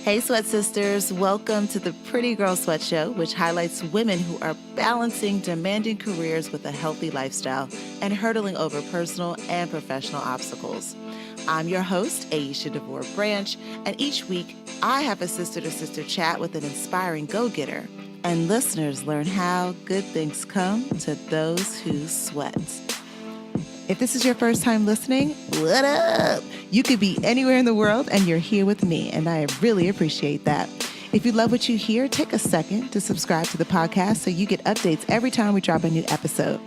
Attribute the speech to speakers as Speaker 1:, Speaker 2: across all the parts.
Speaker 1: Hey, Sweat Sisters. Welcome to the Pretty Girl Sweat Show, which highlights women who are balancing demanding careers with a healthy lifestyle and hurdling over personal and professional obstacles. I'm your host, Aeshia DeVore Branch, and each week I have a sister-to-sister chat with an inspiring go-getter, and listeners learn how good things come to those who sweat. If this is your first time listening, what up? You could be anywhere in the world and you're here with me, and I really appreciate that. If you love what you hear, take a second to subscribe to the podcast so you get updates every time we drop a new episode.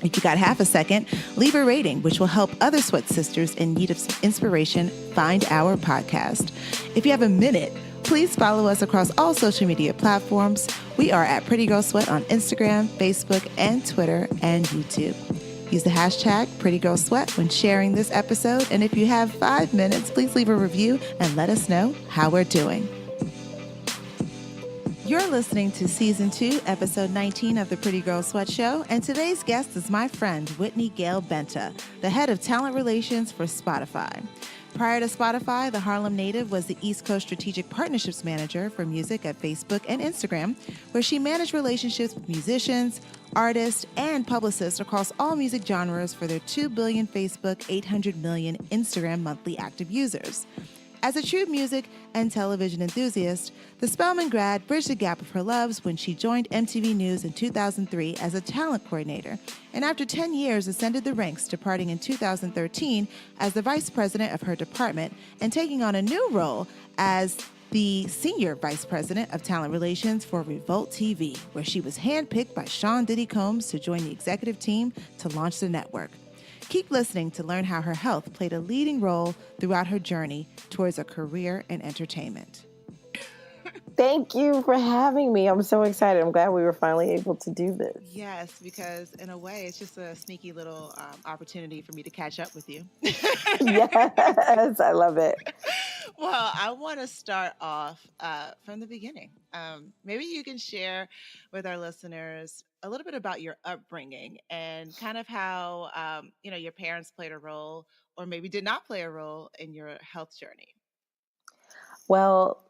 Speaker 1: If you got half a second, leave a rating, which will help other Sweat Sisters in need of some inspiration find our podcast. If you have a minute, please follow us across all social media platforms. We are at Pretty Girl Sweat on Instagram, Facebook, and Twitter, and YouTube. Use the hashtag PrettyGirlSweat when sharing this episode. And if you have 5 minutes, please leave a review and let us know how we're doing. You're listening to Season 2, Episode 19 of the Pretty Girl Sweat Show. And today's guest is my friend, Whitney-Gayle Benta, the head of talent relations for Spotify. Prior to Spotify, the Harlem native was the East Coast Strategic Partnerships Manager for music at Facebook and Instagram, where she managed relationships with musicians, artists, and publicists across all music genres for their 2 billion Facebook, 800 million Instagram monthly active users. As a true music and television enthusiast, the Spelman grad bridged the gap of her loves when she joined MTV News in 2003 as a talent coordinator, and after 10 years ascended the ranks, departing in 2013 as the vice president of her department and taking on a new role as the senior vice president of talent relations for Revolt TV, where she was handpicked by Sean Diddy Combs to join the executive team to launch the network. Keep listening to learn how her health played a leading role throughout her journey towards a career in entertainment.
Speaker 2: Thank you for having me. I'm so excited. I'm glad we were finally able to do this.
Speaker 1: Yes, because in a way, it's just a sneaky little opportunity for me to catch up with you.
Speaker 2: Yes, I love it.
Speaker 1: Well, I want to start off from the beginning. Maybe you can share with our listeners a little bit about your upbringing and kind of how your parents played a role, or maybe did not play a role in your health journey.
Speaker 2: Well,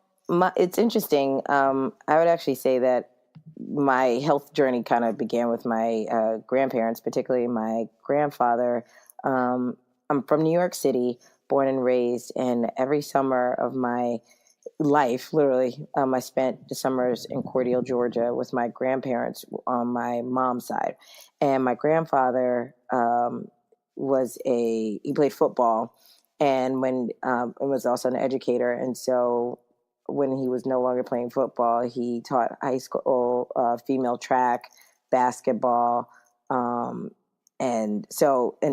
Speaker 2: it's interesting. I would actually say that my health journey kind of began with my grandparents, particularly my grandfather. I'm from New York City, born and raised, and every summer of my life, literally, I spent the summers in Cordele, Georgia, with my grandparents on my mom's side. And my grandfather he played football, and was also an educator. And so when he was no longer playing football, he taught high school female track, basketball, and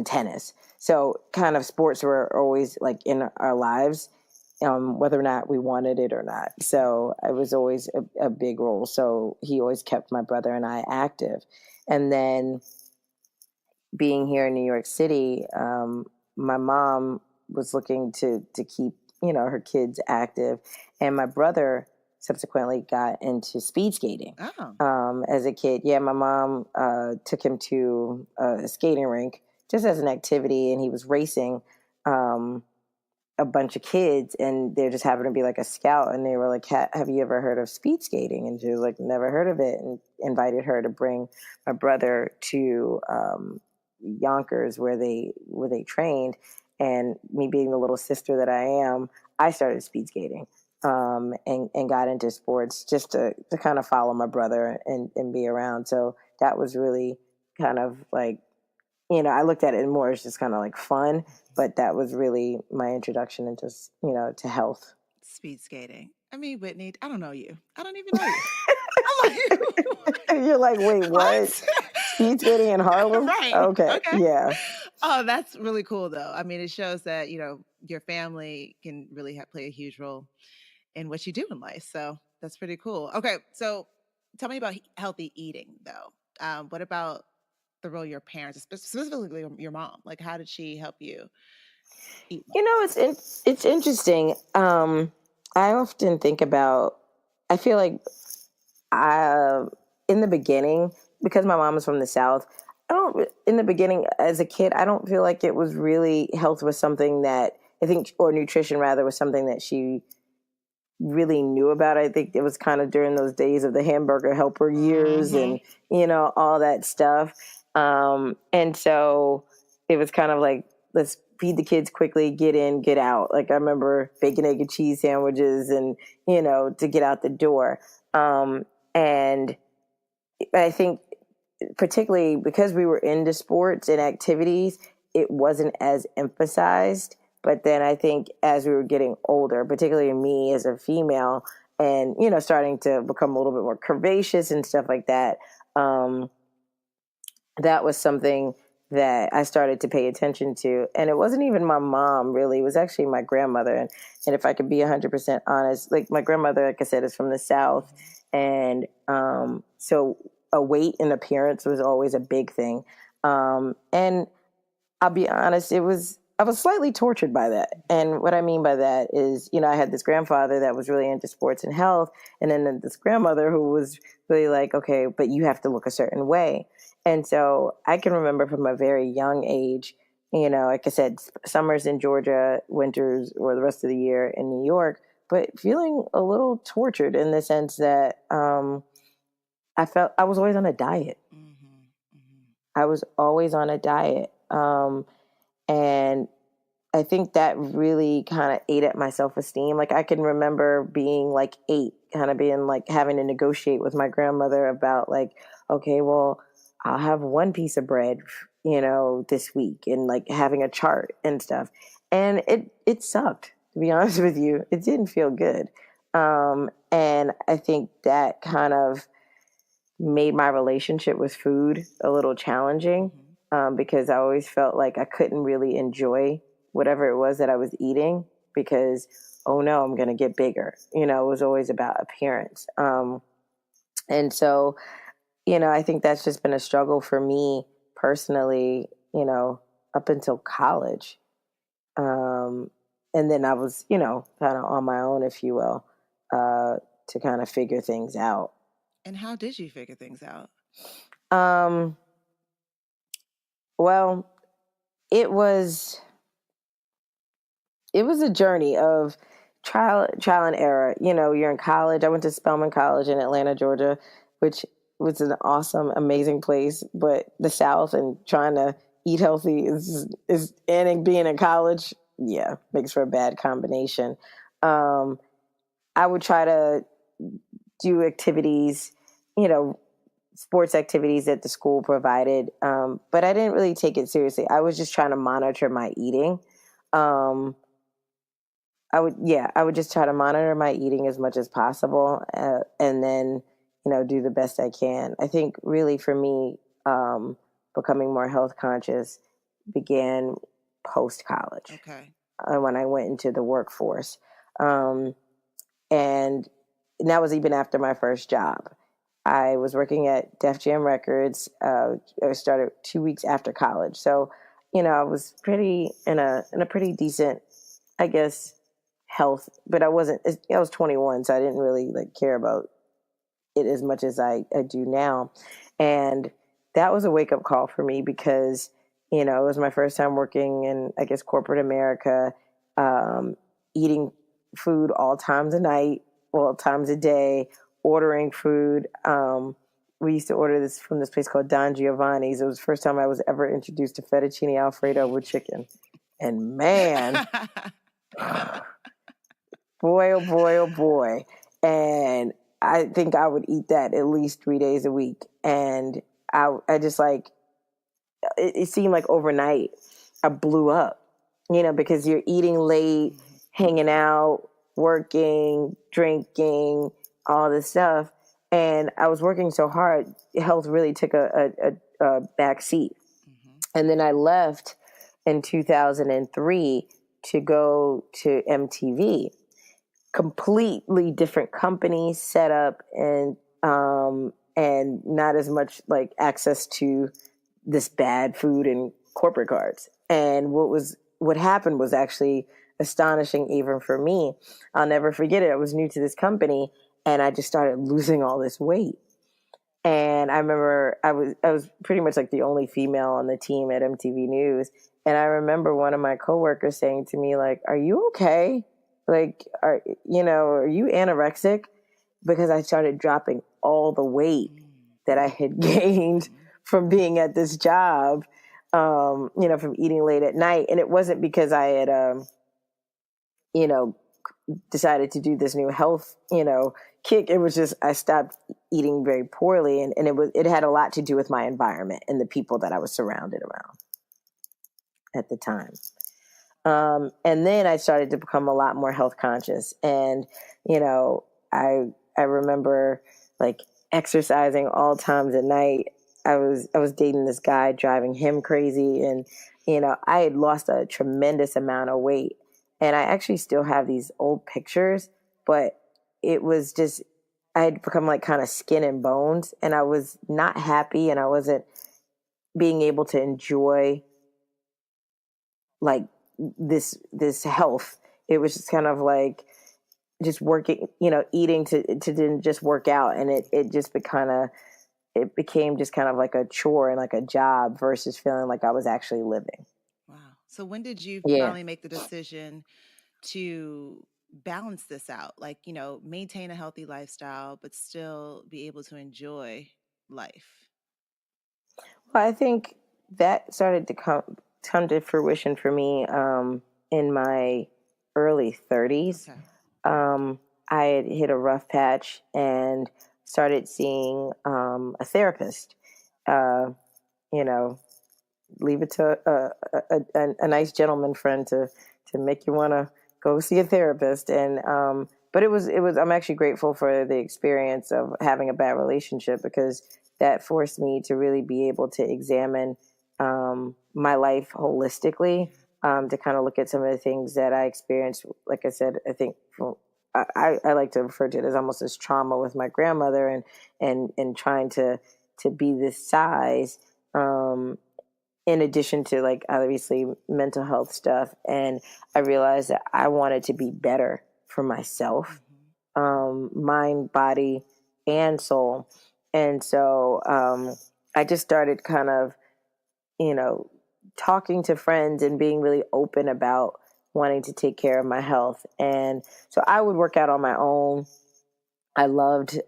Speaker 2: tennis. So kind of sports were always like in our lives, whether or not we wanted it or not. So it was always a big role. So he always kept my brother and I active. And then being here in New York City, my mom was looking to keep, her kids active. And my brother subsequently got into speed skating. As a kid. Yeah, my mom took him to a skating rink just as an activity, and he was racing a bunch of kids, and there just happened to be like a scout, and they were like, have you ever heard of speed skating? And she was like, never heard of it, and invited her to bring my brother to Yonkers where they trained. And me being the little sister that I am, I started speed skating and got into sports just to kind of follow my brother and be around. So that was really kind of like, I looked at it more as just kind of like fun, but that was really my introduction into, to health.
Speaker 1: Speed skating. I mean, Whitney, I don't know you. I don't even know you. I'm
Speaker 2: You're like, wait, what? Speed skating in Harlem?
Speaker 1: Right.
Speaker 2: Okay. Yeah.
Speaker 1: Oh, that's really cool, though. I mean, it shows that, your family can really play a huge role in what you do in life. So that's pretty cool. Okay. So tell me about healthy eating, though. What about the role your parents, specifically your mom, like how did she help you eat?
Speaker 2: It's interesting. I often think about, I feel like in the beginning, because my mom is from the South, in the beginning as a kid, I don't feel like it was really, health was something that I think, or nutrition rather, was something that she really knew about. I think it was kind of during those days of the hamburger helper years and, all that stuff. And so it was kind of like, let's feed the kids quickly, get in, get out. Like I remember bacon, egg, and cheese sandwiches and, to get out the door. And I think particularly because we were into sports and activities, it wasn't as emphasized. But then I think as we were getting older, particularly me as a female, and starting to become a little bit more curvaceous and stuff like that, that was something that I started to pay attention to. And it wasn't even my mom, really. It was actually my grandmother. And if I could be 100% honest, like my grandmother, like I said, is from the South. And so a weight and appearance was always a big thing. And I'll be honest, I was slightly tortured by that. And what I mean by that is, I had this grandfather that was really into sports and health. And then this grandmother who was really like, okay, but you have to look a certain way. And so I can remember from a very young age, like I said, summers in Georgia, winters or the rest of the year in New York, but feeling a little tortured in the sense that I felt I was always on a diet. I was always on a diet. And I think that really kind of ate at my self-esteem. Like I can remember being like 8, kind of being like having to negotiate with my grandmother about like, okay, well, I'll have one piece of bread, this week, and like having a chart and stuff. And it sucked, to be honest with you. It didn't feel good. And I think that kind of made my relationship with food a little challenging, because I always felt like I couldn't really enjoy whatever it was that I was eating because, oh no, I'm going to get bigger. It was always about appearance. And so, I think that's just been a struggle for me personally, up until college. And then I was, kind of on my own, if you will, to kind of figure things out.
Speaker 1: And how did you figure things out?
Speaker 2: Well, it was a journey of trial and error. You're in college. I went to Spelman College in Atlanta, Georgia, which was an awesome, amazing place. But the South and trying to eat healthy is and being in college, makes for a bad combination. I would try to do activities, sports activities that the school provided. But I didn't really take it seriously. I was just trying to monitor my eating. I would just try to monitor my eating as much as possible, and then, do the best I can. I think really for me, becoming more health conscious began post-college.
Speaker 1: Okay.
Speaker 2: When I went into the workforce. And that was even after my first job. I was working at Def Jam Records. I started 2 weeks after college. So, I was pretty in a pretty decent, I guess, health, but I was 21, so I didn't really like care about it as much as I do now. And that was a wake up call for me because, it was my first time working in, I guess, corporate America, eating food all times of night, all times a day, ordering food. We used to order this from this place called Don Giovanni's. It was the first time I was ever introduced to fettuccine Alfredo with chicken. And man, boy, oh boy, oh boy. And I think I would eat that at least 3 days a week. And I just like, it seemed like overnight I blew up, because you're eating late, hanging out, working, drinking, all this stuff. And I was working so hard, health really took a back seat. And then I left in 2003 to go to MTV. Completely different company set up, and not as much like access to this bad food and corporate cards. And what happened was actually astonishing even for me. I'll never forget it. I was new to this company and I just started losing all this weight. And I remember I was pretty much like the only female on the team at MTV News. And I remember one of my coworkers saying to me, like, "Are you okay?" Like, are you anorexic? Because I started dropping all the weight that I had gained from being at this job, from eating late at night. And it wasn't because I had, decided to do this new health, kick. It was just, I stopped eating very poorly. And it had a lot to do with my environment and the people that I was surrounded around at the time. And then I started to become a lot more health conscious. And, I remember like exercising all times at night. I was dating this guy, driving him crazy. And, I had lost a tremendous amount of weight. And I actually still have these old pictures, but it was just, I had become like kind of skin and bones, and I was not happy, and I wasn't being able to enjoy like this health. It was just kind of like just working, eating to didn't just work out, and it just it became just kind of like a chore and like a job versus feeling like I was actually living.
Speaker 1: Wow. So when did you
Speaker 2: Yeah.
Speaker 1: finally make the decision to balance this out? Like, maintain a healthy lifestyle, but still be able to enjoy life?
Speaker 2: Well, I think that started to come to fruition for me in my early 30s.
Speaker 1: Okay.
Speaker 2: I had hit a rough patch and started seeing a therapist. Uh, you know, leave it to a nice gentleman friend to make you want to go see a therapist. And but it was I'm actually grateful for the experience of having a bad relationship, because that forced me to really be able to examine my life holistically, to kind of look at some of the things that I experienced. Like I said, I think I like to refer to it as almost as trauma with my grandmother, and trying to be this size, in addition to like obviously mental health stuff. And I realized that I wanted to be better for myself, mind, body, and soul. And so I just started kind of, talking to friends and being really open about wanting to take care of my health. And so I would work out on my own. I loved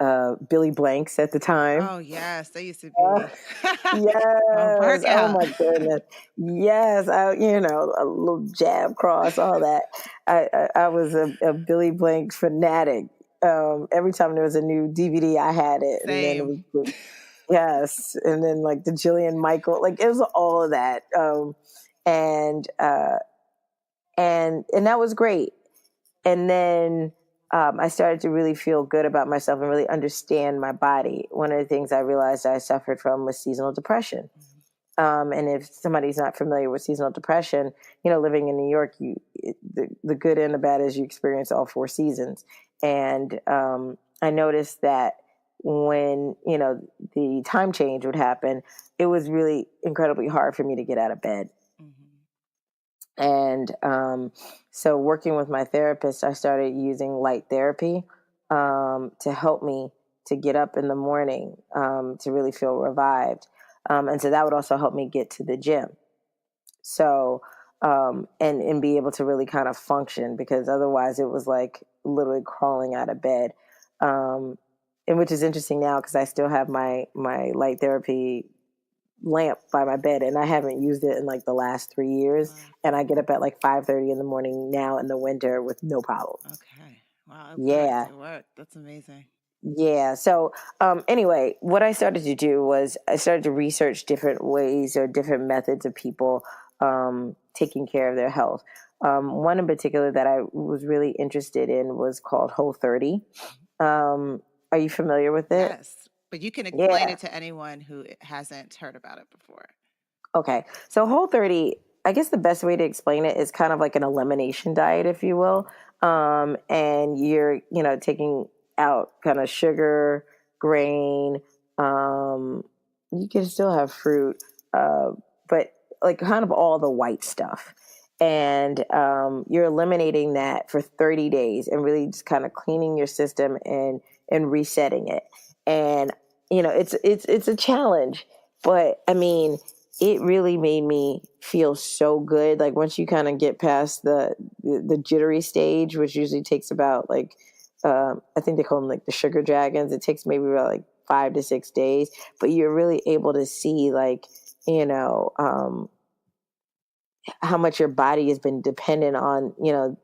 Speaker 2: Billy Blanks at the time.
Speaker 1: Oh, yes. They used to
Speaker 2: Uh,
Speaker 1: be a
Speaker 2: yes. Oh
Speaker 1: workout.
Speaker 2: my goodness. Yes. A little jab cross, all that. I was a Billy Blanks fanatic. Every time there was a new DVD, I had it. And then it
Speaker 1: Same.
Speaker 2: was, yes. And then like the Jillian Michael, like it was all of that. And, uh, and that was great. And then I started to really feel good about myself and really understand my body. One of the things I realized I suffered from was seasonal depression. And if somebody's not familiar with seasonal depression, living in New York, the good and the bad is you experience all four seasons. And I noticed that when, the time change would happen, it was really incredibly hard for me to get out of bed. And so working with my therapist, I started using light therapy to help me to get up in the morning, to really feel revived. And so that would also help me get to the gym. So, and be able to really kind of function, because otherwise it was like literally crawling out of bed. And which is interesting now, because I still have my light therapy lamp by my bed, and I haven't used it in like the last 3 years.
Speaker 1: Wow.
Speaker 2: And I get up at like 5:30 in the morning now in the winter with no problem.
Speaker 1: Okay. Wow.
Speaker 2: Yeah.
Speaker 1: It worked. That's amazing.
Speaker 2: Yeah. So, anyway, what I started to do was I started to research different ways or different methods of people taking care of their health. One in particular that I was really interested in was called Whole30. Are you familiar with it?
Speaker 1: Yes. But you can explain
Speaker 2: Yeah.
Speaker 1: it to anyone who hasn't heard about it before.
Speaker 2: Okay. So Whole30, I guess the best way to explain it is kind of like an elimination diet, if you will. And you're, taking out kind of sugar, grain. You can still have fruit, but like kind of all the white stuff. And you're eliminating that for 30 days and really just kind of cleaning your system and resetting it. And, it's a challenge, but I mean, it really made me feel so good. Like once you kind of get past the jittery stage, which usually takes about like, I think they call them like the sugar dragons. It takes maybe about like 5 to 6 days, but you're really able to see like, you know, how much your body has been dependent on, you know,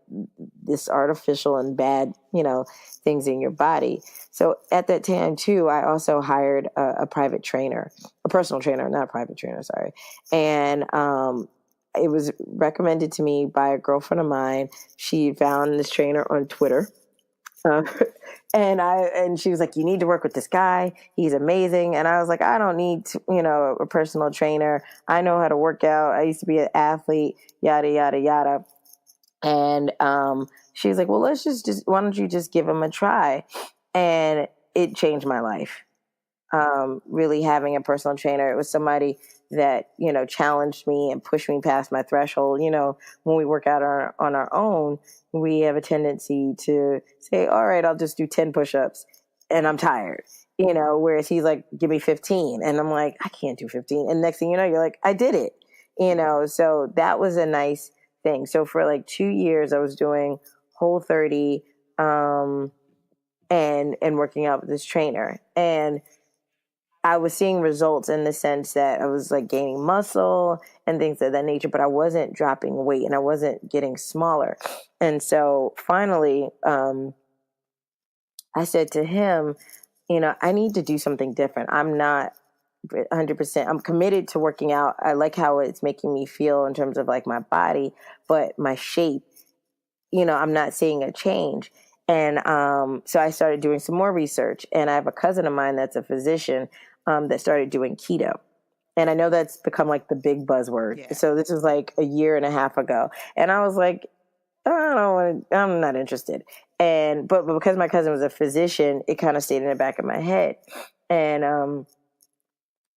Speaker 2: this artificial and bad, you know, things in your body. So at that time too, I also hired a private trainer, a personal trainer, not a private trainer, sorry. And it was recommended to me by a girlfriend of mine. She found this trainer on Twitter. Uh, and she was like, you need to work with this guy. He's amazing. And I was like, I don't need to, you know, a personal trainer. I know how to work out. I used to be an athlete, yada, yada, yada. And she was like, well, let's just why don't you just give him a try? And it changed my life. Really having a personal trainer. It was somebody that, you know, challenged me and pushed me past my threshold. You know, when we work out on our own, we have a tendency to say, all right, I'll just do 10 push-ups and I'm tired, you know, whereas he's like, give me 15. And I'm like, I can't do 15. And next thing you know, you're like, I did it, you know? So that was a nice thing. So for like 2 years, I was doing Whole30, and working out with this trainer. And I was seeing results in the sense that I was like gaining muscle and things of that nature, but I wasn't dropping weight and I wasn't getting smaller. And so finally, I said to him, you know, I need to do something different. I'm not 100%. I'm committed to working out. I like how it's making me feel in terms of like my body, but my shape, you know, I'm not seeing a change. And so I started doing some more research. And I have a cousin of mine that's a physician that started doing keto. And I know that's become like the big buzzword. Yeah. So this was like a year and a half ago. And I was like, I don't want to, I'm not interested. And, but because my cousin was a physician, it kind of stayed in the back of my head. And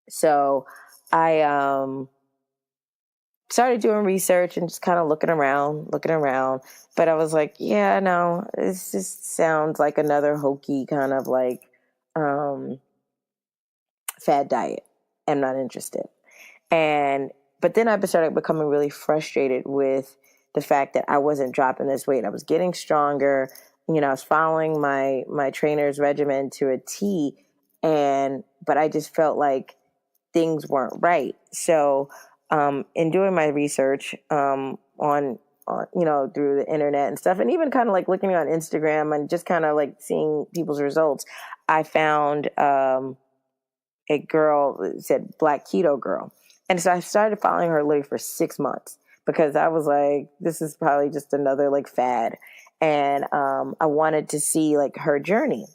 Speaker 2: so I started doing research and just kind of looking around. But I was like, yeah, no, this just sounds like another hokey kind of like fad diet. I'm not interested. But then I started becoming really frustrated with the fact that I wasn't dropping this weight. I was getting stronger. You know, I was following my trainer's regimen to a T, but I just felt like things weren't right. So, in doing my research, on, you know, through the internet and stuff, and even kind of like looking on Instagram and just kind of like seeing people's results, I found, a girl that said Black Keto Girl. And so I started following her literally for 6 months because I was like, this is probably just another like fad. And, I wanted to see like her journey.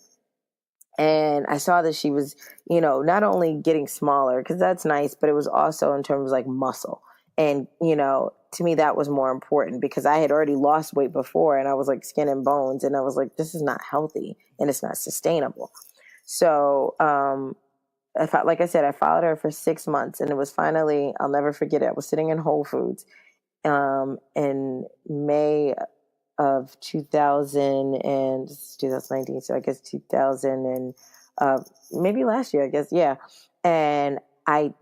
Speaker 2: And I saw that she was, you know, not only getting smaller, because that's nice, but it was also in terms of like muscle. And, you know, to me, that was more important because I had already lost weight before and I was like skin and bones. And I was like, this is not healthy and it's not sustainable. So, like I said, I followed her for 6 months and it was finally, I'll never forget it. I was sitting in Whole Foods, in May of 2000 and 2019. So I guess 2000 and, maybe last year, I guess. Yeah. And I,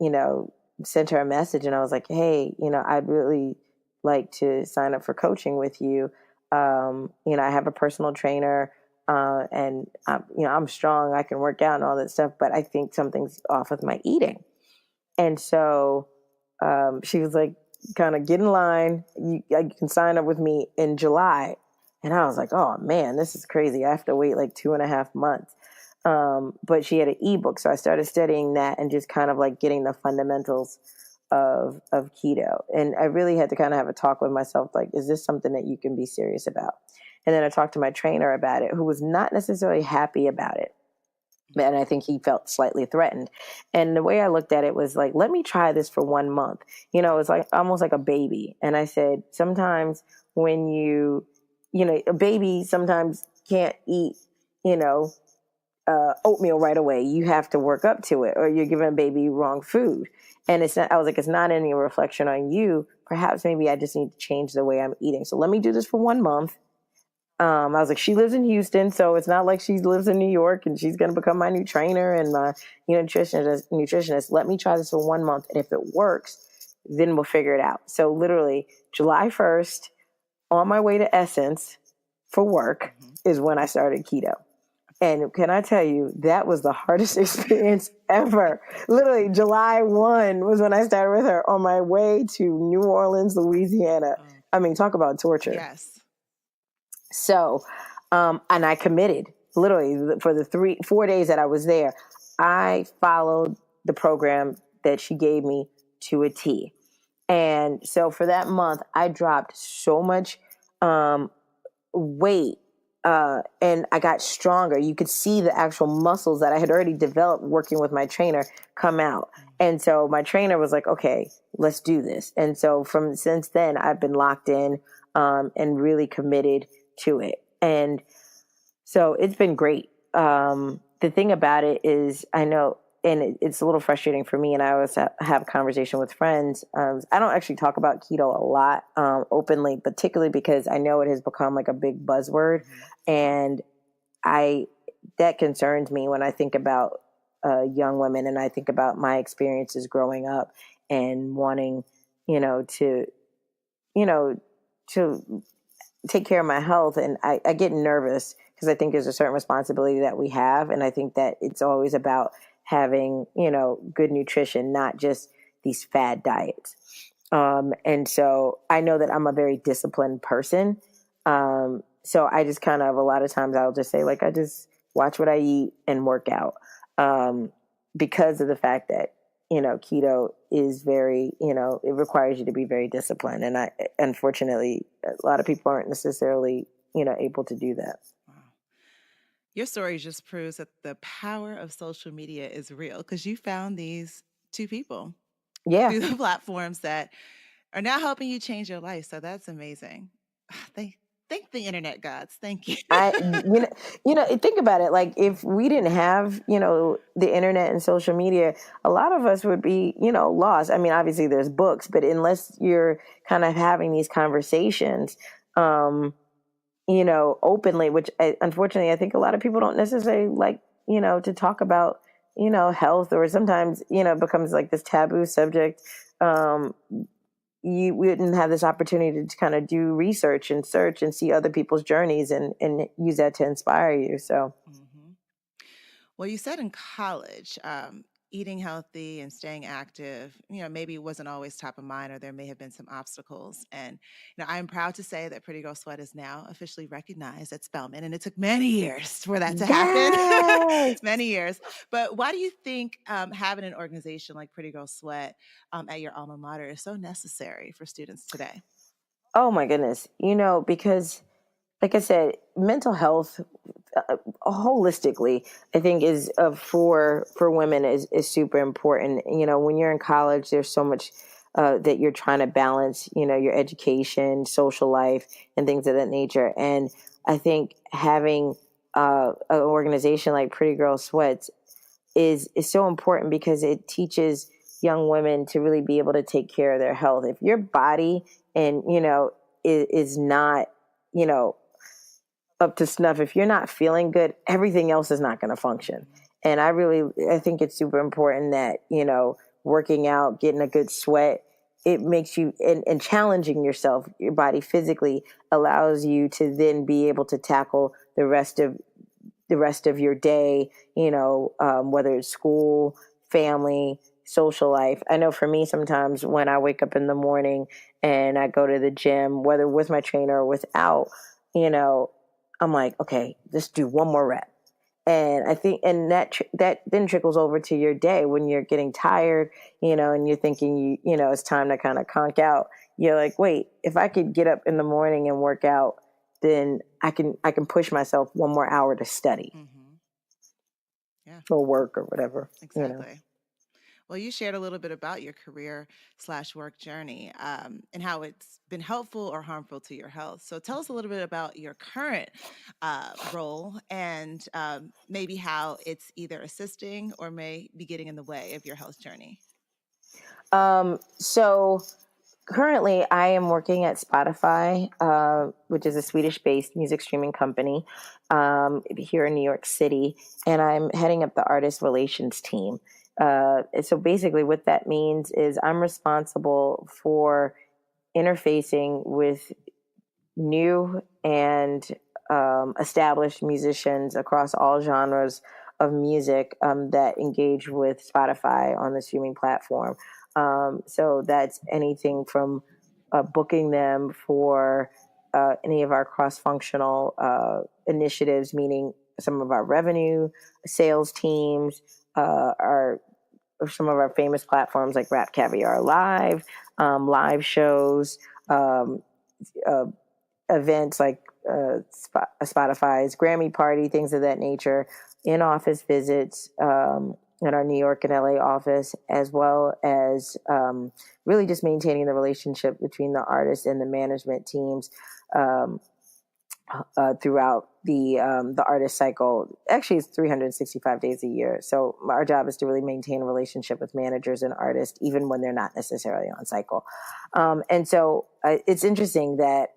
Speaker 2: you know, sent her a message and I was like, hey, you know, I'd really like to sign up for coaching with you. You know, I have a personal trainer, and you know, I'm strong, I can work out and all that stuff, but I think something's off with my eating. And so, she was like, kind of get in line. You can sign up with me in July. And I was like, oh man, this is crazy. I have to wait like 2.5 months. But she had an ebook. So I started studying that and just kind of like getting the fundamentals of keto. And I really had to kind of have a talk with myself. Like, is this something that you can be serious about? And then I talked to my trainer about it, who was not necessarily happy about it. And I think he felt slightly threatened. And the way I looked at it was like, let me try this for 1 month. You know, it's like almost like a baby. And I said, sometimes when you know, a baby sometimes can't eat, you know, oatmeal right away. You have to work up to it or you're giving a baby wrong food. And it's not, I was like, it's not any reflection on you. Perhaps maybe I just need to change the way I'm eating. So let me do this for 1 month. I was like, she lives in Houston, so it's not like she lives in New York and she's going to become my new trainer and my nutritionist. Let me try this for 1 month. And if it works, then we'll figure it out. So literally July 1st, on my way to Essence for work, is when I started keto. And can I tell you, that was the hardest experience ever. Literally, July 1 was when I started with her on my way to New Orleans, Louisiana. I mean, talk about torture.
Speaker 1: Yes.
Speaker 2: So, and I committed literally for the 4 days that I was there. I followed the program that she gave me to a T. And so for that month, I dropped so much weight and I got stronger. You could see the actual muscles that I had already developed working with my trainer come out. And so my trainer was like, okay, let's do this. And so since then, I've been locked in and really committed to it. And so it's been great. The thing about it is, I know, and it's a little frustrating for me, and I always have a conversation with friends. I don't actually talk about keto a lot openly, particularly because I know it has become like a big buzzword, and that concerns me when I think about young women, and I think about my experiences growing up and wanting, to take care of my health. And I get nervous because I think there's a certain responsibility that we have. And I think that it's always about having, good nutrition, not just these fad diets. And so I know that I'm a very disciplined person. So I just kind of, a lot of times I'll just say, like, I just watch what I eat and work out. Because of the fact that, keto is very, it requires you to be very disciplined. And unfortunately, a lot of people aren't necessarily, able to do that.
Speaker 1: Wow. Your story just proves that the power of social media is real, because you found these two people through the platforms that are now helping you change your life. So that's amazing. Thank the internet gods. Thank you.
Speaker 2: Think about it. Like, if we didn't have, the internet and social media, a lot of us would be, lost. I mean, obviously there's books, but unless you're kind of having these conversations, openly, which unfortunately, I think a lot of people don't necessarily like, to talk about, health, or sometimes, it becomes like this taboo subject. We didn't have this opportunity to kind of do research and search and see other people's journeys and use that to inspire you. So,
Speaker 1: Well, you said in college, eating healthy and staying active, maybe wasn't always top of mind, or there may have been some obstacles. And, I'm proud to say that Pretty Girl Sweat is now officially recognized at Spelman. And it took many years for that to happen. Many years. But why do you think having an organization like Pretty Girl Sweat at your alma mater is so necessary for students today?
Speaker 2: Oh my goodness. Because like I said, mental health holistically, I think is for women is super important. When you're in college, there's so much that you're trying to balance, your education, social life, and things of that nature. And I think having an organization like Pretty Girl Sweats is so important because it teaches young women to really be able to take care of their health. If your body and, is not, up to snuff, if you're not feeling good, everything else is not going to function. And I think it's super important that, working out, getting a good sweat, it makes you, and challenging yourself, your body physically allows you to then be able to tackle the rest of your day, whether it's school, family, social life. I know for me, sometimes when I wake up in the morning and I go to the gym, whether with my trainer or without, I'm like, okay, just do one more rep. And I think, and that then trickles over to your day when you're getting tired, and you're thinking, it's time to kind of conk out. You're like, wait, if I could get up in the morning and work out, then I can push myself one more hour to study, or work or whatever.
Speaker 1: Exactly. Well, you shared a little bit about your career/work journey and how it's been helpful or harmful to your health. So tell us a little bit about your current role and maybe how it's either assisting or may be getting in the way of your health journey.
Speaker 2: So Currently, I am working at Spotify, which is a Swedish-based music streaming company here in New York City, and I'm heading up the artist relations team. So basically, what that means is I'm responsible for interfacing with new and established musicians across all genres of music that engage with Spotify on the streaming platform. So that's anything from booking them for any of our cross functional initiatives, meaning some of our revenue, sales teams, our some of our famous platforms like Rap Caviar Live, live shows, um, uh, events like Spotify's Grammy party, things of that nature, in office visits in our New York and LA office, as well as really just maintaining the relationship between the artists and the management teams um, throughout the artist cycle. Actually, it's 365 days a year. So our job is to really maintain a relationship with managers and artists, even when they're not necessarily on cycle. And so it's interesting that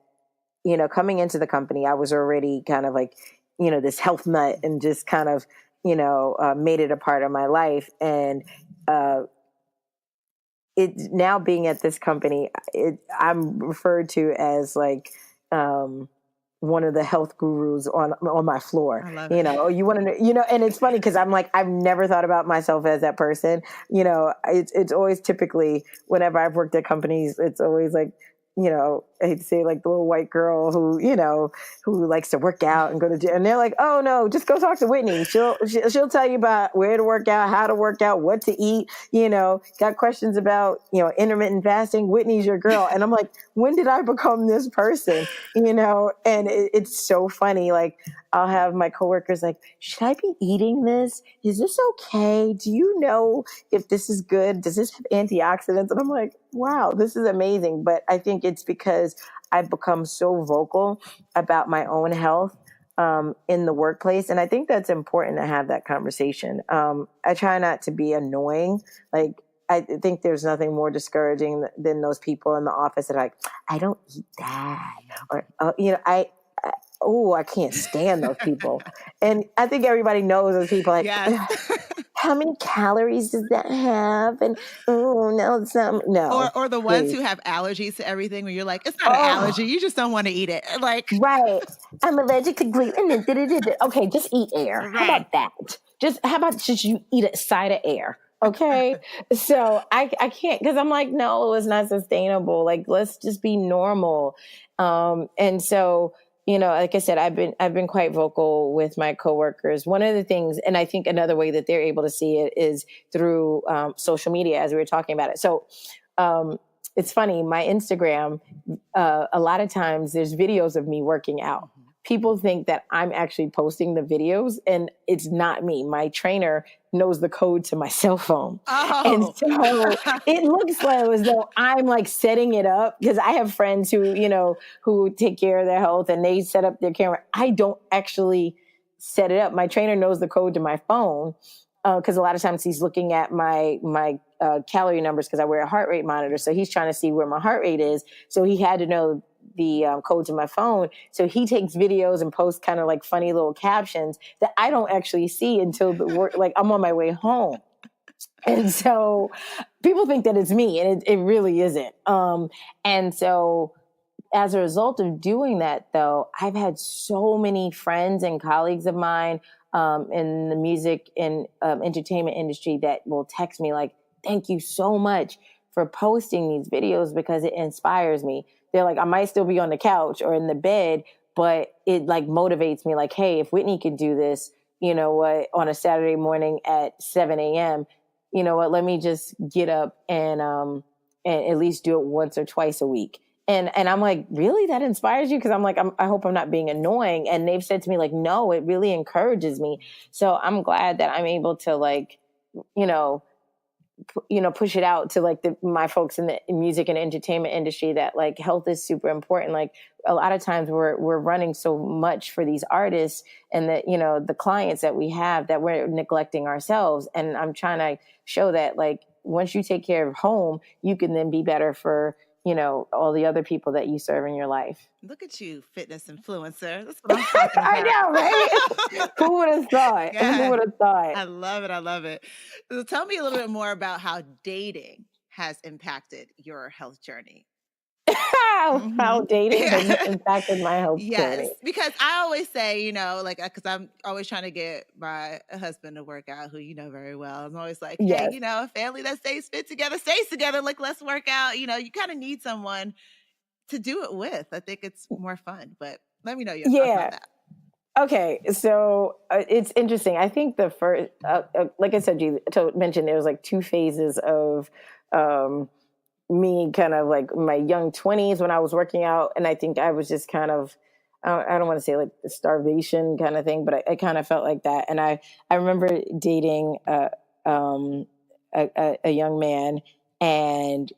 Speaker 2: coming into the company, I was already kind of like, this health nut and just kind of, made it a part of my life. And it now being at this company, I'm referred to as like one of the health gurus on my floor.
Speaker 1: I love it.
Speaker 2: You want to and it's funny because I'm like, I've never thought about myself as that person. It's always typically whenever I've worked at companies, it's always like, I hate to say like the little white girl who likes to work out and go to gym. And they're like, oh no, just go talk to Whitney. She'll tell you about where to work out, how to work out, what to eat, got questions about, intermittent fasting. Whitney's your girl. And I'm like, when did I become this person? And it's so funny. Like I'll have my coworkers like, should I be eating this? Is this okay? Do you know if this is good? Does this have antioxidants? And I'm like, wow, this is amazing. But I think it's because I've become so vocal about my own health in the workplace. And I think that's important to have that conversation. I try not to be annoying. Like, I think there's nothing more discouraging than those people in the office that are like, I don't eat that. Or, I can't stand those people. And I think everybody knows those people like,
Speaker 1: Yes.
Speaker 2: how many calories does that have? And no, it's not. No,
Speaker 1: Or the ones
Speaker 2: please.
Speaker 1: who have allergies to everything where you're like, it's not an
Speaker 2: Oh,
Speaker 1: allergy. You just don't want to eat it. Like,
Speaker 2: right. I'm allergic to gluten. And okay, just eat air. How
Speaker 1: right.
Speaker 2: about that? How about just you eat a side of air? Okay. So I can't, because I'm like, no, it's not sustainable. Like, let's just be normal. And so, like I said, I've been quite vocal with my coworkers. One of the things, and I think another way that they're able to see it is through social media, as we were talking about it. So it's funny, my Instagram, a lot of times there's videos of me working out. People think that I'm actually posting the videos, and it's not me. My trainer knows the code to my cell phone. And
Speaker 1: Oh.
Speaker 2: so it looks like as though I'm like setting it up, because I have friends who take care of their health and they set up their camera. I don't actually set it up. My trainer knows the code to my phone because a lot of times he's looking at my calorie numbers because I wear a heart rate monitor. So he's trying to see where my heart rate is. So he had to know the code to my phone. So he takes videos and posts kind of like funny little captions that I don't actually see until like I'm on my way home. And so people think that it's me, and it really isn't. And so as a result of doing that, though, I've had so many friends and colleagues of mine in the music and entertainment industry that will text me like, thank you so much for posting these videos because it inspires me. They're like, I might still be on the couch or in the bed, but it like motivates me like, hey, if Whitney could do this, you know what, on a Saturday morning at 7 a.m., you know what, let me just get up and at least do it once or twice a week. And I'm like, really? That inspires you? Because I'm like, I hope I'm not being annoying. And they've said to me like, no, it really encourages me. So I'm glad that I'm able to like, push it out to like my folks in the music and entertainment industry that like health is super important. Like a lot of times we're running so much for these artists and that, the clients that we have that we're neglecting ourselves. And I'm trying to show that like, once you take care of home, you can then be better for all the other people that you serve in your life.
Speaker 1: Look at you, fitness influencer. That's what I'm talking about.
Speaker 2: I know, right? Who would have thought?
Speaker 1: Yeah.
Speaker 2: Who would have thought?
Speaker 1: I love it. I love it. So tell me a little bit more about how dating has impacted your health journey.
Speaker 2: How dating has impacted my health journey.
Speaker 1: Yes, because I always say, because I'm always trying to get my husband to work out, who you know very well. I'm always like, hey,
Speaker 2: Yes.
Speaker 1: a family that stays fit together stays together. Like, let's work out. You kind of need someone to do it with. I think it's more fun. But let me know your thoughts on that.
Speaker 2: Okay, so it's interesting. I think the first, like I said, you mentioned there was like 2 phases of me, kind of like my young 20s when I was working out, and I think I was just kind of, I don't want to say like the starvation kind of thing, but I kind of felt like that. And I remember dating a young man, and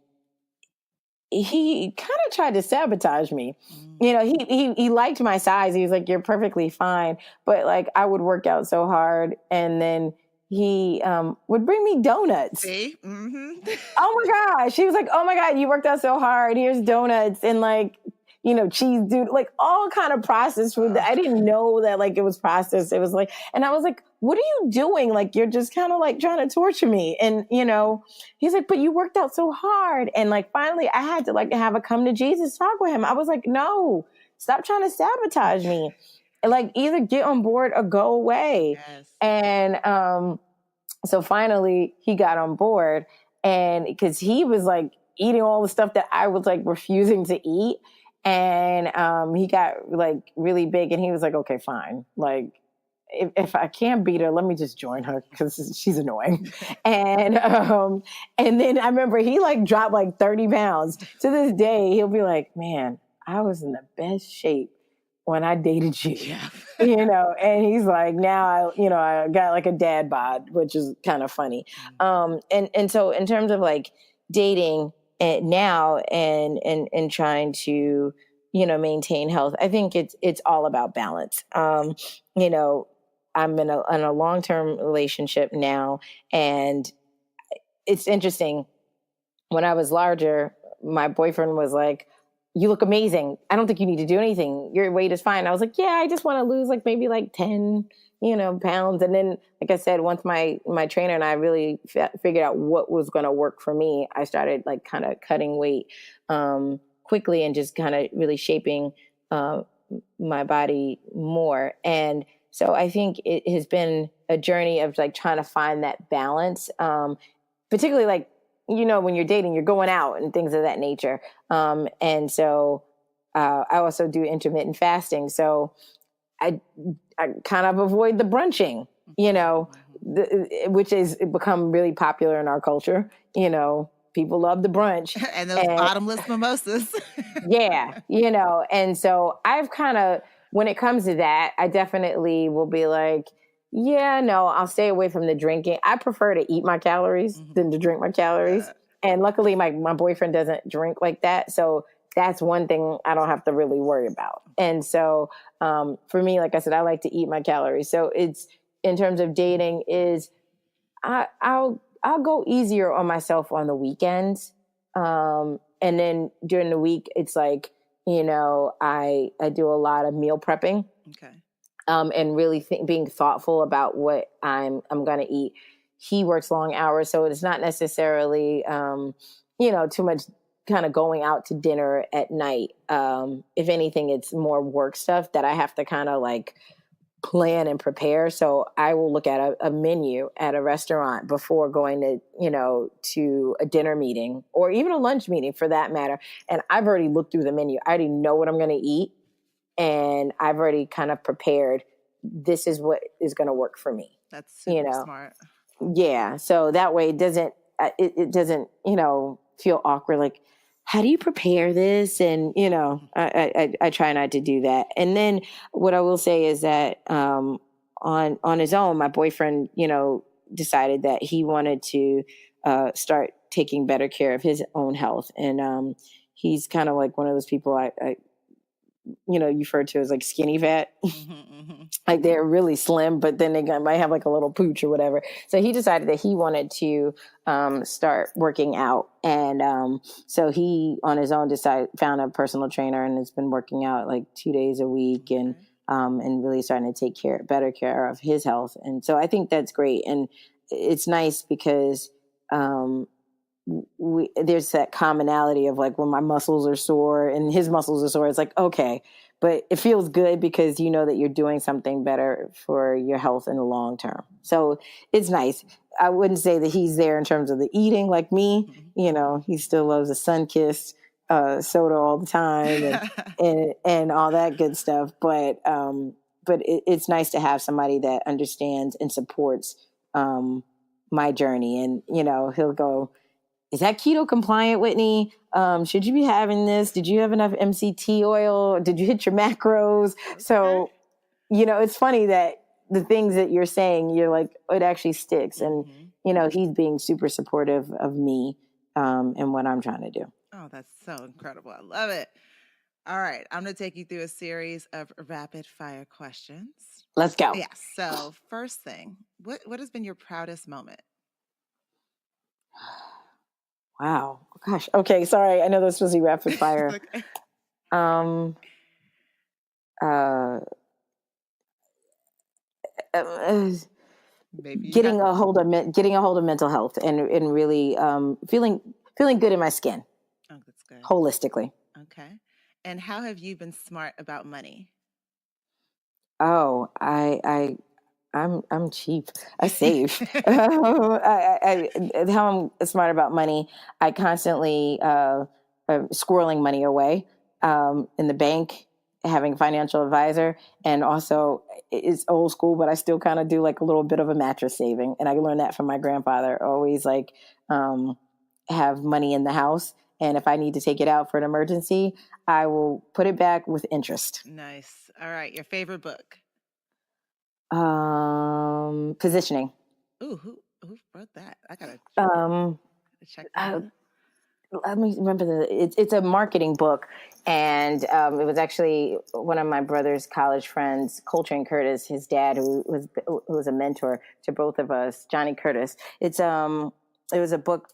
Speaker 2: he kind of tried to sabotage me. He liked my size. He was like, "You're perfectly fine," but like I would work out so hard, and then he would bring me donuts.
Speaker 1: See? Mm-hmm.
Speaker 2: Oh my gosh. He was like, "Oh my God, you worked out so hard. Here's donuts and like, cheese, dude, like all kind of processed food that I didn't know that like it was processed." It was like, and I was like, "What are you doing? Like, you're just kind of like trying to torture me." And, he's like, "But you worked out so hard." And like, finally I had to like have a come to Jesus talk with him. I was like, "No, stop trying to sabotage me. Like either get on board or go away."
Speaker 1: Yes.
Speaker 2: And, so finally he got on board, and because he was like eating all the stuff that I was like refusing to eat. And he got like really big, and he was like, "Okay, fine. Like if I can't beat her, let me just join her because she's annoying." And then I remember he like dropped like 30 pounds. To this day, he'll be like, "Man, I was in the best shape when I dated you."
Speaker 1: Yeah.
Speaker 2: And he's like, now I got like a dad bod, which is kind of funny. And so in terms of like dating now and trying to, maintain health, I think it's all about balance. I'm in a long-term relationship now, and it's interesting. When I was larger, my boyfriend was like, "You look amazing. I don't think you need to do anything. Your weight is fine." I was like, "Yeah, I just want to lose like maybe like 10, pounds." And then, like I said, once my trainer and I really figured out what was going to work for me, I started like kind of cutting weight quickly and just kind of really shaping my body more. And so I think it has been a journey of like trying to find that balance, particularly like, when you're dating, you're going out and things of that nature. And so I also do intermittent fasting. So I kind of avoid the brunching, which has become really popular in our culture. People love the brunch.
Speaker 1: And those bottomless mimosas.
Speaker 2: Yeah. And so I've kind of, when it comes to that, I definitely will be like, yeah, no, I'll stay away from the drinking. I prefer to eat my calories than to drink my calories. Yeah. And luckily my boyfriend doesn't drink like that. So that's one thing I don't have to really worry about. And so for me, like I said, I like to eat my calories. So it's, in terms of dating, is I'll go easier on myself on the weekends. And then during the week, it's like, I do a lot of meal prepping.
Speaker 1: Okay.
Speaker 2: And really being thoughtful about what I'm going to eat. He works long hours, so it's not necessarily, too much kind of going out to dinner at night. If anything, it's more work stuff that I have to kind of like plan and prepare. So I will look at a menu at a restaurant before going to a dinner meeting or even a lunch meeting for that matter. And I've already looked through the menu. I already know what I'm going to eat. And I've already kind of prepared, this is what is going to work for me.
Speaker 1: That's super smart.
Speaker 2: Yeah. So that way it doesn't, feel awkward. Like, how do you prepare this? And, I try not to do that. And then what I will say is that on his own, my boyfriend, decided that he wanted to start taking better care of his own health. And he's kind of like one of those people I referred to as like skinny fat.
Speaker 1: Mm-hmm, mm-hmm.
Speaker 2: Like they're really slim, but then might have like a little pooch or whatever. So he decided that he wanted to start working out. And so he on his own found a personal trainer and has been working out like 2 days a week and really starting to take better care of his health. And so I think that's great. And it's nice because there's that commonality of like when my muscles are sore and his muscles are sore, it's like, okay, but it feels good because you know that you're doing something better for your health in the long term. So it's nice. I wouldn't say that he's there in terms of the eating like me. He still loves a sun-kissed soda all the time and all that good stuff. But it's nice to have somebody that understands and supports my journey. And, he'll go, is that keto compliant, Whitney? Should you be having this? Did you have enough MCT oil? Did you hit your macros? Okay. So, it's funny that the things that you're saying, you're like, it actually sticks. And, he's being super supportive of me and what I'm trying to do.
Speaker 1: Oh, that's so incredible. I love it. All right. I'm going to take you through a series of rapid fire questions.
Speaker 2: Let's go.
Speaker 1: Yeah. So first thing, what has been your proudest moment?
Speaker 2: Wow. Gosh. Okay. Sorry. I know this was supposed to be rapid fire.
Speaker 1: Okay. Maybe
Speaker 2: getting a hold of mental health and really feeling good in my skin.
Speaker 1: Oh, that's good.
Speaker 2: Holistically.
Speaker 1: Okay. And how have you been smart about money?
Speaker 2: Oh, I'm cheap. I save. How I'm smart about money, I constantly squirreling money away in the bank, having a financial advisor, and also it's old school, but I still kind of do like a little bit of a mattress saving. And I learned that from my grandfather. Always like have money in the house. And if I need to take it out for an emergency, I will put it back with interest.
Speaker 1: Nice. All right. Your favorite book?
Speaker 2: Positioning.
Speaker 1: Ooh, who wrote that? I gotta check that out.
Speaker 2: Let me remember it's a marketing book, and it was actually one of my brother's college friends, Coltrane Curtis, his dad, who was a mentor to both of us, Johnny Curtis. It was a book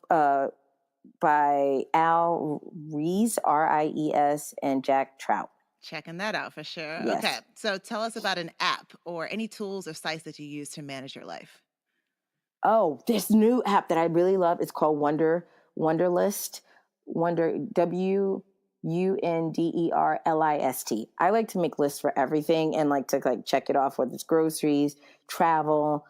Speaker 2: by Al Ries, Ries, and Jack Trout.
Speaker 1: Checking that out for sure.
Speaker 2: Yes.
Speaker 1: Okay. So tell us about an app or any tools or sites that you use to manage your life.
Speaker 2: Oh, this new app that I really love. It's called Wunderlist. Wunderlist. I like to make lists for everything and like to check it off, whether it's groceries, travel,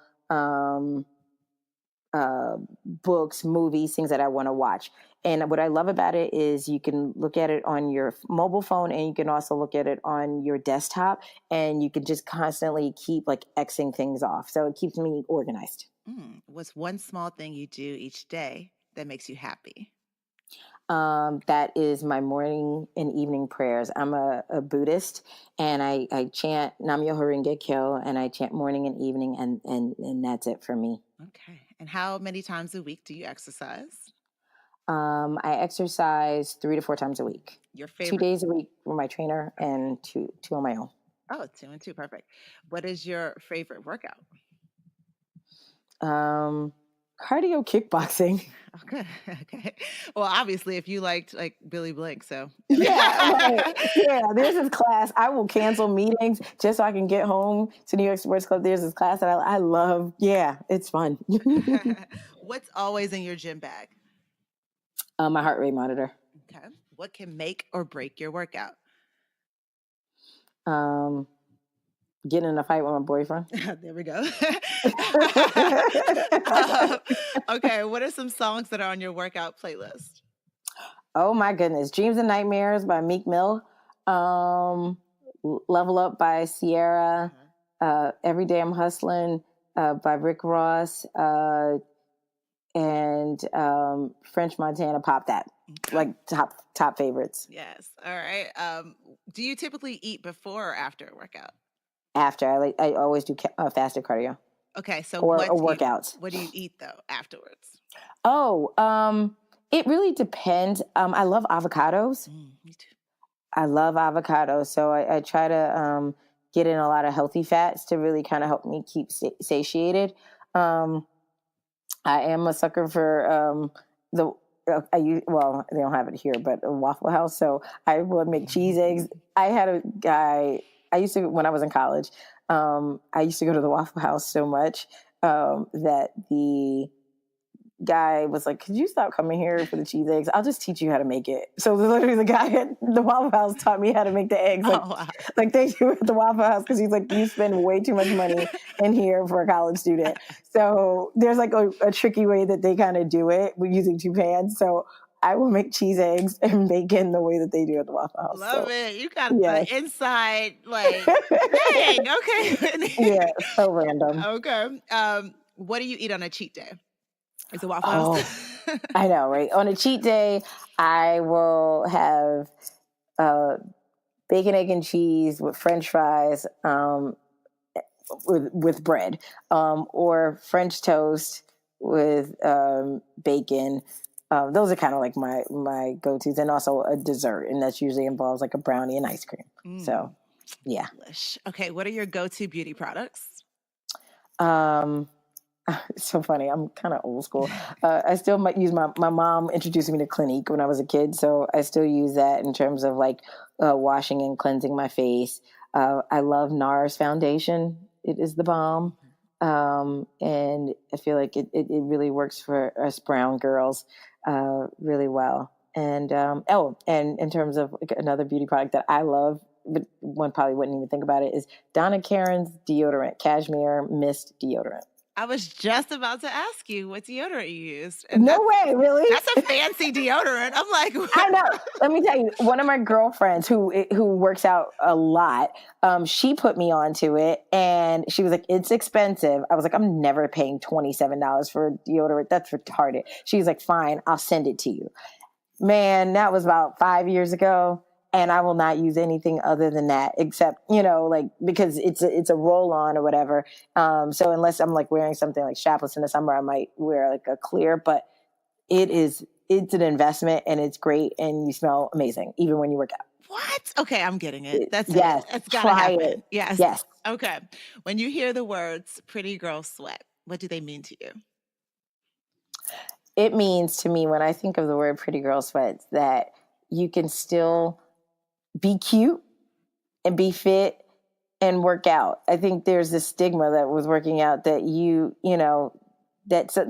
Speaker 2: books, movies, things that I want to watch. And what I love about it is you can look at it on your mobile phone and you can also look at it on your desktop, and you can just constantly keep like Xing things off. So it keeps me organized.
Speaker 1: What's one small thing you do each day that makes you happy?
Speaker 2: That is my morning and evening prayers. I'm a Buddhist, and I chant Nam-myoho-renge-kyo, and I chant morning and evening, and that's it for me.
Speaker 1: Okay. And how many times a week do you exercise?
Speaker 2: I exercise 3 to 4 times a week.
Speaker 1: Your favorite?
Speaker 2: 2 days a week with my trainer and two on my own.
Speaker 1: Oh, 2 and 2. Perfect. What is your favorite workout?
Speaker 2: Cardio kickboxing.
Speaker 1: Okay. Okay. Well, obviously, if you liked like Billy Blank, so
Speaker 2: yeah, right. Yeah. There's this class. I will cancel meetings just so I can get home to New York Sports Club. There's this class that I love. Yeah, it's fun.
Speaker 1: What's always in your gym bag?
Speaker 2: My heart rate monitor.
Speaker 1: Okay. What can make or break your workout?
Speaker 2: Getting in a fight with my boyfriend.
Speaker 1: There we go. Okay. What are some songs that are on your workout playlist?
Speaker 2: Oh my goodness. Dreams and Nightmares by Meek Mill. Level Up by Sierra. Every Day I'm Hustling by Rick Ross. And French Montana, Pop That. Okay. Like top favorites.
Speaker 1: Yes. All right. Do you typically eat before or after a workout?
Speaker 2: After. I always do fasted cardio.
Speaker 1: Okay, so
Speaker 2: or workouts.
Speaker 1: What do you eat though afterwards?
Speaker 2: Oh, it really depends. I love avocados.
Speaker 1: Me too.
Speaker 2: I love avocado, so I try to get in a lot of healthy fats to really kind of help me keep satiated. Um, I am a sucker for the. Well, they don't have it here, but a Waffle House. So I will make cheese eggs. I had a guy. I used to when I was in college. I used to go to the Waffle House so much that the guy was like, "Could you stop coming here for the cheese eggs? I'll just teach you how to make it." So literally, the guy at the Waffle House taught me how to make the eggs,
Speaker 1: Oh, wow.
Speaker 2: like they do at the Waffle House, because he's like, "You spend way too much money in here for a college student." So there's like a tricky way that they kind of do it with using two pans. So I will make cheese eggs and bacon the way that they do at the Waffle House.
Speaker 1: Love
Speaker 2: So
Speaker 1: it. You got
Speaker 2: yes,
Speaker 1: the inside, like, dang, okay.
Speaker 2: yeah, so random.
Speaker 1: Okay. What do you eat on a cheat day? Is it Waffle
Speaker 2: Oh,
Speaker 1: House?
Speaker 2: I know, right? On a cheat day, I will have bacon, egg, and cheese with French fries, with bread, or French toast with bacon. Those are kind of like my go-tos, and also a dessert, and that's usually involves like a brownie and ice cream. So, yeah.
Speaker 1: Delish. Okay, what are your go-to beauty products?
Speaker 2: It's so funny. I'm kind of old school. I still might use my mom introducing me to Clinique when I was a kid. So I still use that in terms of like washing and cleansing my face. I love NARS foundation. It is the bomb. And I feel like it really works for us brown girls really well. And and in terms of like another beauty product that I love, but one probably wouldn't even think about it, is Donna Karen's deodorant, Cashmere Mist deodorant.
Speaker 1: I was just about to ask you what deodorant you used. And
Speaker 2: No way, really?
Speaker 1: that's a fancy deodorant. I'm like,
Speaker 2: I know. Let me tell you, one of my girlfriends who works out a lot, she put me onto it, and she was like, "It's expensive." I was like, "I'm never paying $27 for deodorant. That's retarded." She was like, "Fine, I'll send it to you." Man, that was about 5 years ago, and I will not use anything other than that, except like because it's a roll on or whatever. So unless I'm like wearing something like strapless in the summer, I might wear like a clear, but it's an investment, and it's great, and you smell amazing even when you work out.
Speaker 1: what? Okay, I'm getting it. That's
Speaker 2: Yes,
Speaker 1: it. That's got to
Speaker 2: try
Speaker 1: happen.
Speaker 2: it.
Speaker 1: Yes.
Speaker 2: Yes.
Speaker 1: Okay. When you hear the words pretty girl sweat, what do they mean to you?
Speaker 2: It means to me, when I think of the word pretty girl sweats, that you can still be cute and be fit and work out. I think there's this stigma that with working out that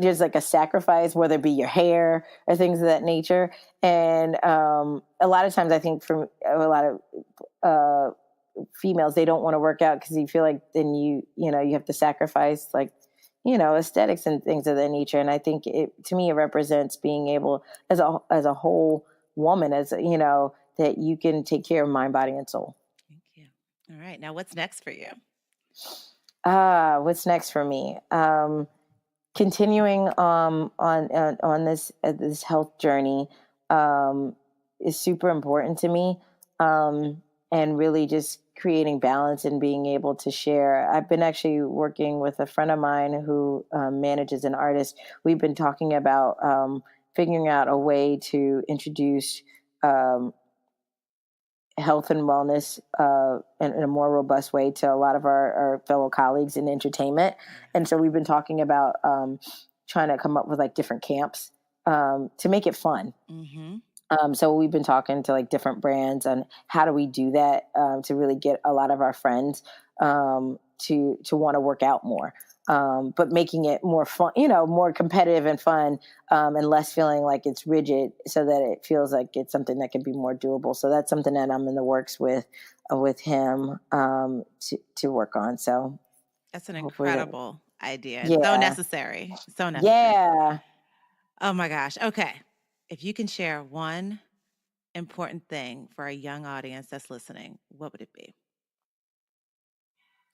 Speaker 2: there's like a sacrifice, whether it be your hair or things of that nature. And a lot of times I think from a lot of females, they don't want to work out because you feel like then you have to sacrifice like aesthetics and things of that nature. And I think to me it represents being able as a whole woman, that you can take care of mind, body, and soul.
Speaker 1: Thank you. All right. Now, what's next for you?
Speaker 2: What's next for me? Continuing on this health journey is super important to me, and really just creating balance and being able to share. I've been actually working with a friend of mine who manages an artist. We've been talking about figuring out a way to introduce health and wellness in a more robust way to a lot of our fellow colleagues in entertainment. And so we've been talking about trying to come up with like different camps to make it fun.
Speaker 1: Mm-hmm.
Speaker 2: So we've been talking to like different brands on how do we do that to really get a lot of our friends to want to work out more. But making it more fun, more competitive and fun, and less feeling like it's rigid, so that it feels like it's something that can be more doable. So that's something that I'm in the works with him to work on. So
Speaker 1: that's an incredible idea.
Speaker 2: Yeah.
Speaker 1: So necessary. So necessary.
Speaker 2: Yeah.
Speaker 1: Oh my gosh. Okay. If you can share one important thing for a young audience that's listening, what would it be?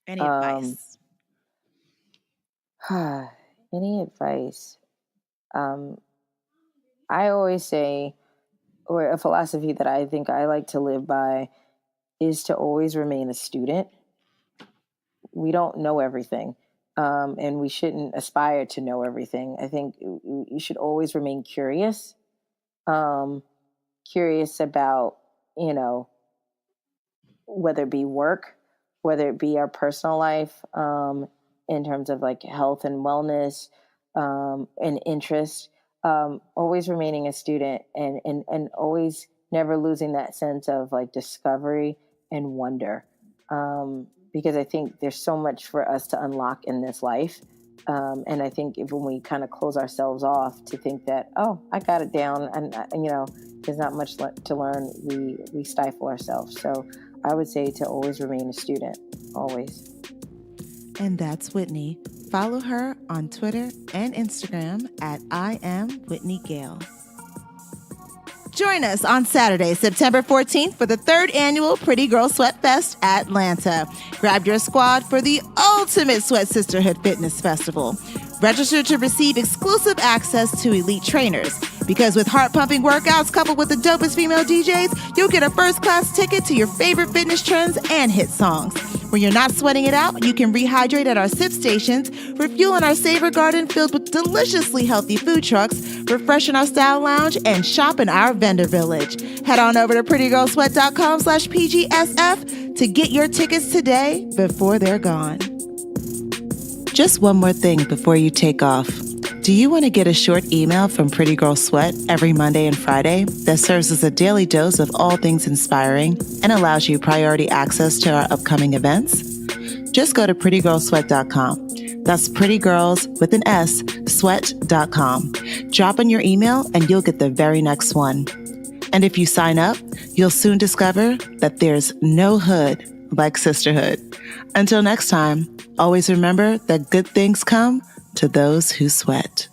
Speaker 1: Any advice?
Speaker 2: Any advice? I always say, or a philosophy that I think I like to live by, is to always remain a student. We don't know everything, and we shouldn't aspire to know everything. I think you should always remain curious, curious about, whether it be work, whether it be our personal life, in terms of like health and wellness, and interest, always remaining a student and always never losing that sense of like discovery and wonder. Because I think there's so much for us to unlock in this life. And I think when we kind of close ourselves off to think that, oh, I got it down, and there's not much to learn, we stifle ourselves. So I would say to always remain a student, always.
Speaker 1: And that's Whitney. Follow her on Twitter and Instagram at I am Whitney-Gayle. Join us on Saturday, September 14th for the 3rd annual Pretty Girl Sweat Fest Atlanta. Grab your squad for the ultimate Sweat Sisterhood Fitness Festival. Register to receive exclusive access to elite trainers. Because with heart-pumping workouts coupled with the dopest female DJs, you'll get a first-class ticket to your favorite fitness trends and hit songs. When you're not sweating it out, you can rehydrate at our sip stations, refuel in our Savor Garden filled with deliciously healthy food trucks, refresh in our Style Lounge, and shop in our vendor village. Head on over to prettygirlsweat.com/PGSF to get your tickets today before they're gone. Just one more thing before you take off. Do you want to get a short email from Pretty Girl Sweat every Monday and Friday that serves as a daily dose of all things inspiring and allows you priority access to our upcoming events? Just go to prettygirlsweat.com. That's prettygirls with an S, sweat.com. Drop in your email and you'll get the very next one. And if you sign up, you'll soon discover that there's no hood like sisterhood. Until next time, always remember that good things come to those who sweat.